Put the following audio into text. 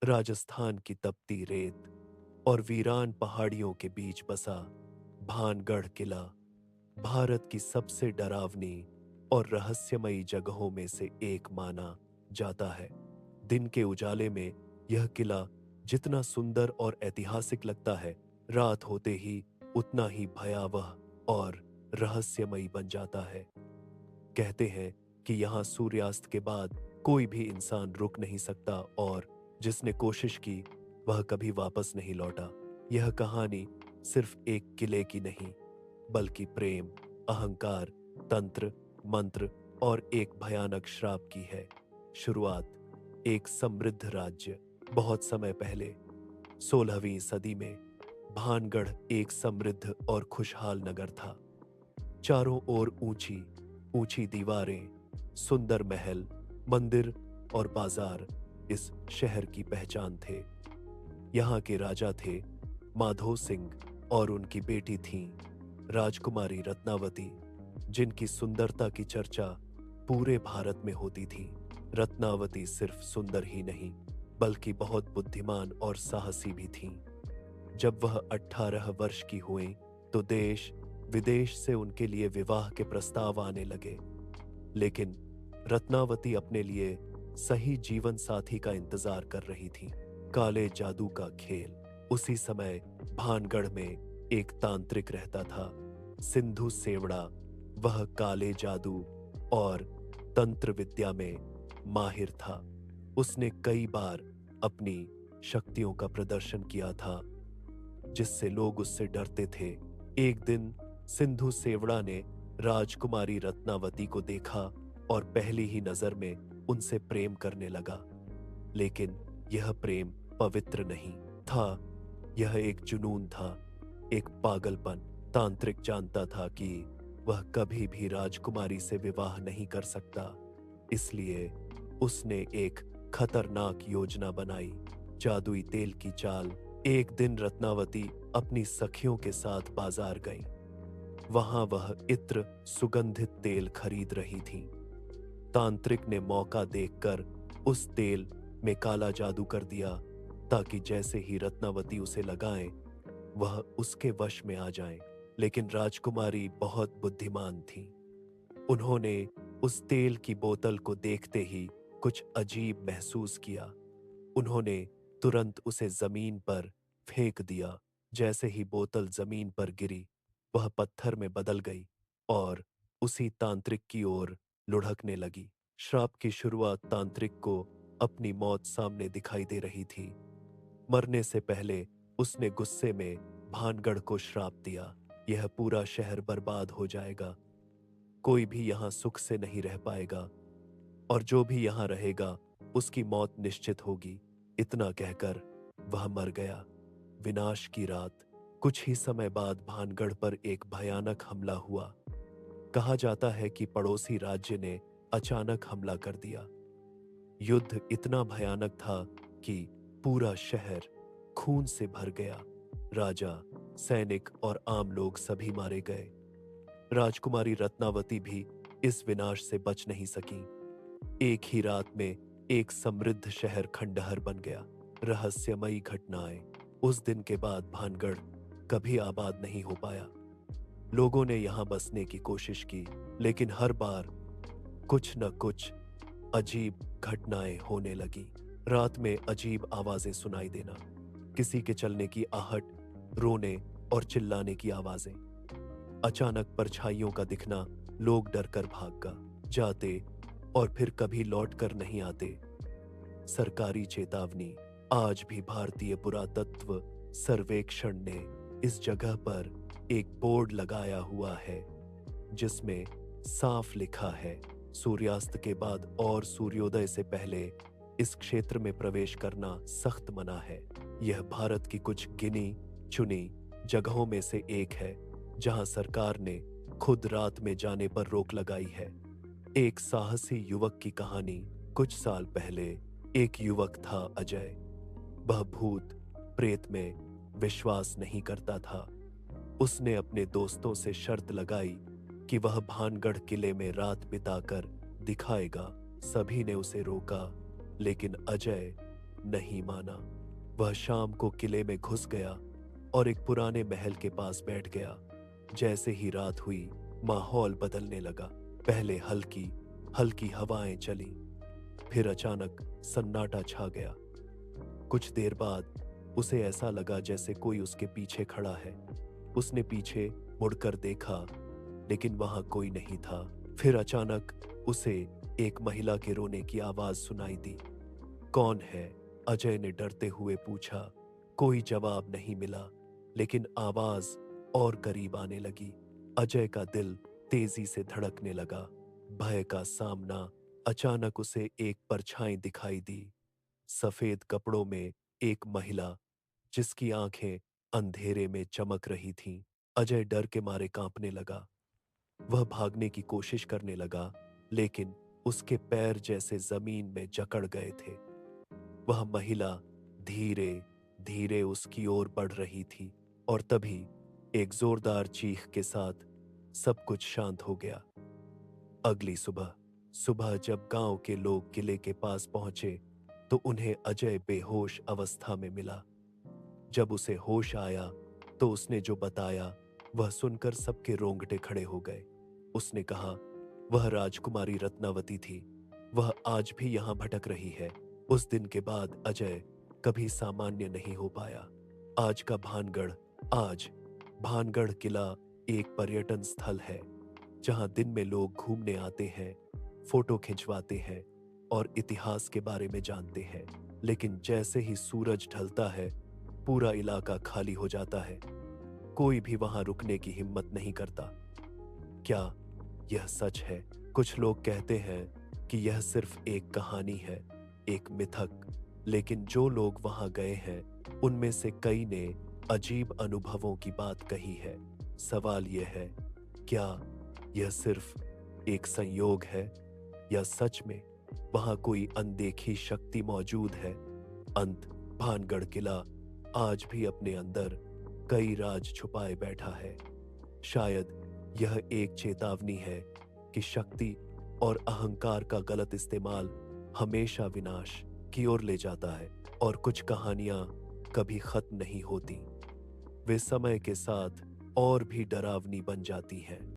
राजस्थान की तपती रेत और वीरान पहाड़ियों के बीच बसा भानगढ़ किला भारत की सबसे डरावनी और रहस्यमयी जगहों में से एक माना जाता है। दिन के उजाले में यह किला जितना सुंदर और ऐतिहासिक लगता है, रात होते ही उतना ही भयावह और रहस्यमयी बन जाता है। कहते हैं कि यहाँ सूर्यास्त के बाद कोई भी इंसान रुक नहीं सकता और जिसने कोशिश की वह कभी वापस नहीं लौटा। यह कहानी सिर्फ एक किले की नहीं, बल्कि प्रेम, अहंकार, तंत्र, मंत्र और एक भयानक श्राप की है। शुरुआत एक समृद्ध राज्य। बहुत समय पहले 16वीं सदी में भानगढ़ एक समृद्ध और खुशहाल नगर था। चारों ओर ऊंची ऊंची दीवारें, सुंदर महल, मंदिर और बाजार इस शहर की पहचान थे। यहाँ के राजा थे माधो सिंह और उनकी बेटी थी राजकुमारी रत्नावती, जिनकी सुंदरता की चर्चा पूरे भारत में होती थी। रत्नावती सिर्फ सुंदर ही नहीं, बल्कि बहुत बुद्धिमान और साहसी भी थीं। जब वह 18 वर्ष की हुईं, तो देश विदेश से उनके लिए विवाह के प्रस्ताव आने लगे। लेकिन रत्नावती अपने लिए सही जीवन साथी का इंतजार कर रही थी। काले जादू का खेल। उसी समय भानगढ़ में एक तांत्रिक रहता था, सिंधु सेवड़ा। वह काले जादू और तंत्र विद्या में माहिर था। उसने कई बार अपनी शक्तियों का प्रदर्शन किया था, जिससे लोग उससे डरते थे। एक दिन सिंधु सेवड़ा ने राजकुमारी रत्नावती को देखा और पहली ही नजर में उनसे प्रेम करने लगा। लेकिन यह प्रेम पवित्र नहीं था, यह एक जुनून था, एक पागलपन। तांत्रिक जानता था कि वह कभी भी राजकुमारी से विवाह नहीं कर सकता, इसलिए उसने एक खतरनाक योजना बनाई, जादुई तेल की चाल। एक दिन रत्नावती अपनी सखियों के साथ बाजार गई। वहां वह इत्र सुगंधित तेल खरीद रही थी। तांत्रिक ने मौका देखकर उस तेल में काला जादू कर दिया, ताकि जैसे ही रत्नावती उसे लगाए वह उसके वश में आ जाए। लेकिन राजकुमारी बहुत बुद्धिमान थी। उन्होंने उस तेल की बोतल को देखते ही कुछ अजीब महसूस किया। उन्होंने तुरंत उसे जमीन पर फेंक दिया। जैसे ही बोतल जमीन पर गिरी, वह पत्थर में बदल गई और उसी तांत्रिक की ओर लुढ़कने लगी। श्राप की शुरुआत तांत्रिक को अपनी मौत सामने दिखाई दे रही थी। मरने से पहले उसने गुस्से में भानगढ़ को श्राप दिया, यह पूरा शहर बर्बाद हो जाएगा, कोई भी यहां सुख से नहीं रह पाएगा और जो भी यहां रहेगा उसकी मौत निश्चित होगी। इतना कहकर वह मर गया। विनाश की रात। कुछ ही समय बाद भानगढ़ पर एक भयानक हमला हुआ। कहा जाता है कि पड़ोसी राज्य ने अचानक हमला कर दिया। युद्ध इतना भयानक था कि पूरा शहर खून से भर गया। राजा, सैनिक और आम लोग सभी मारे गए। राजकुमारी रत्नावती भी इस विनाश से बच नहीं सकी। एक ही रात में एक समृद्ध शहर खंडहर बन गया। रहस्यमयी घटनाएं। उस दिन के बाद भानगढ़ कभी आबाद नहीं हो पाया। लोगों ने यहां बसने की कोशिश की, लेकिन हर बार कुछ न कुछ अजीब घटनाएं होने लगी। रात में अजीब आवाजें सुनाई देना, किसी के चलने की आहट, रोने और चिल्लाने की आवाजें। अचानक परछाइयों का दिखना, लोग डरकर भाग जाते और फिर कभी लौट कर नहीं आते। सरकारी चेतावनी। आज भी भारतीय पुरातत्व सर्वेक्षण ने इस जगह पर एक बोर्ड लगाया हुआ है, जिसमें साफ लिखा है, सूर्यास्त के बाद और सूर्योदय से पहले इस क्षेत्र में प्रवेश करना सख्त मना है। यह भारत की कुछ गिनी चुनी जगहों में से एक है जहां सरकार ने खुद रात में जाने पर रोक लगाई है। एक साहसी युवक की कहानी। कुछ साल पहले एक युवक था, अजय। वह भूत प्रेत में विश्वास नहीं करता था। उसने अपने दोस्तों से शर्त लगाई कि वह भानगढ़ किले में रात बिताकर दिखाएगा। सभी ने उसे रोका, लेकिन अजय नहीं माना। वह शाम को किले में घुस गया और एक पुराने महल के पास बैठ गया। जैसे ही रात हुई, माहौल बदलने लगा। पहले हल्की हल्की हवाएं चली, फिर अचानक सन्नाटा छा गया। कुछ देर बाद उसे ऐसा लगा जैसे कोई उसके पीछे खड़ा है। उसने पीछे मुड़कर देखा, लेकिन वहां कोई नहीं था। फिर अचानक उसे एक महिला के रोने की आवाज सुनाई दी। कौन है? अजय ने डरते हुए पूछा। कोई जवाब नहीं मिला, लेकिन आवाज और करीब आने लगी। अजय का दिल तेजी से धड़कने लगा। भय का सामना। अचानक उसे एक परछाई दिखाई दी। सफेद कपड़ों में एक महिला, जिसकी आंखें अंधेरे में चमक रही थीं। अजय डर के मारे कांपने लगा। वह भागने की कोशिश करने लगा, लेकिन उसके पैर जैसे जमीन में जकड़ गए थे। वह महिला धीरे धीरे उसकी ओर बढ़ रही थी, और तभी एक जोरदार चीख के साथ सब कुछ शांत हो गया। अगली सुबह सुबह जब गांव के लोग किले के पास पहुंचे, तो उन्हें अजय बेहोश अवस्था में मिला। जब उसे होश आया, तो उसने जो बताया वह सुनकर सबके रोंगटे खड़े हो गए। उसने कहा, वह राजकुमारी रत्नावती थी। वह आज भी यहां भटक रही है। उस दिन के बाद अजय कभी सामान्य नहीं हो पाया। आज भानगढ़ किला एक पर्यटन स्थल है, जहां दिन में लोग घूमने आते हैं, फोटो खिंचवाते हैं और इतिहास के बारे में जानते हैं। लेकिन जैसे ही सूरज ढलता है, पूरा इलाका खाली हो जाता है। कोई भी वहां रुकने की हिम्मत नहीं करता। क्या यह सच है? कुछ लोग कहते हैं कि यह सिर्फ एक कहानी है, एक मिथक। लेकिन जो लोग वहां गए हैं, उनमें से कई ने अजीब अनुभवों की बात कही है। सवाल यह है, क्या यह सिर्फ एक संयोग है, या सच में वहां कोई अनदेखी शक्ति मौजूद है? अंत भानगढ़ किला आज भी अपने अंदर कई राज छुपाए बैठा है। शायद यह एक चेतावनी है कि शक्ति और अहंकार का गलत इस्तेमाल हमेशा विनाश की ओर ले जाता है, और कुछ कहानियां कभी खत्म नहीं होती। वे समय के साथ और भी डरावनी बन जाती हैं।